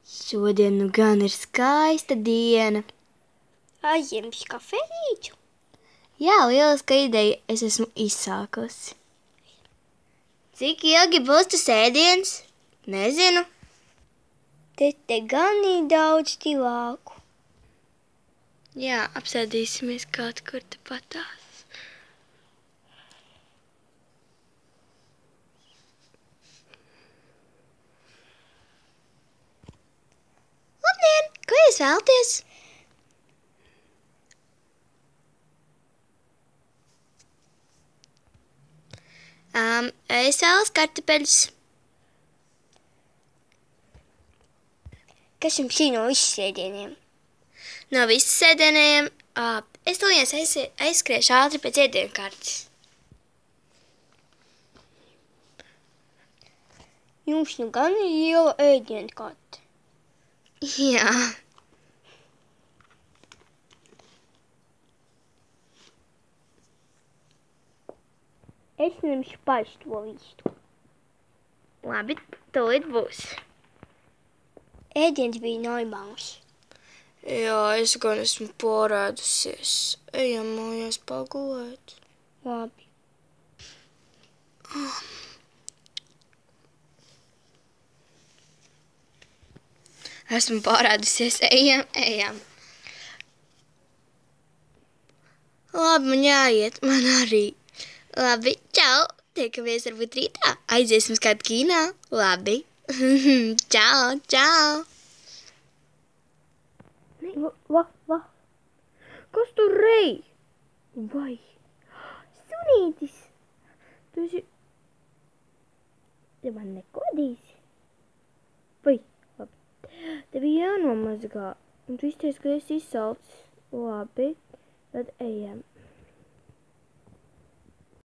Šodien nu gan ir skaista diena. Aizņemšu kafejnīcu. Jā, lieliska ideja, es esmu izsākusi. Cik ilgi būs tas ēdiens? Nezinu. Te gan ir daudz cilvēku. Jā, apsēdīsimies kaut kur tepatās. Labdien! Ko jūs vēlaties? Es vēlos kartupeļus. Kas jums ir no visas ēdieniem? No visas ēdieniem, es tūlīt aizskriešu ātri pēc ēdienkartes. Jums nu gan ir liela ēdienkarte. Jā. Es ņemšu parsto vistu. Labi, tūlīt būs. Ēdiens bija normāls. Jā, es gan esmu porēdusies. Ejam mājās pagulēt. Labi. Esmu pārēdusies, ejam. Labi, man jāiet, man arī. Labi, čau, tiekamies varbūt rītā. Aiziesim kādu kīnā. Labi. Čau. Va. Kas tur rei? Vai? Sunītis. Tu esi... Te man nekodīsi? Vai? Labi. Tev jānomazgā. Un tu izties, ka esi izsalcis. Labi. Tad ejam.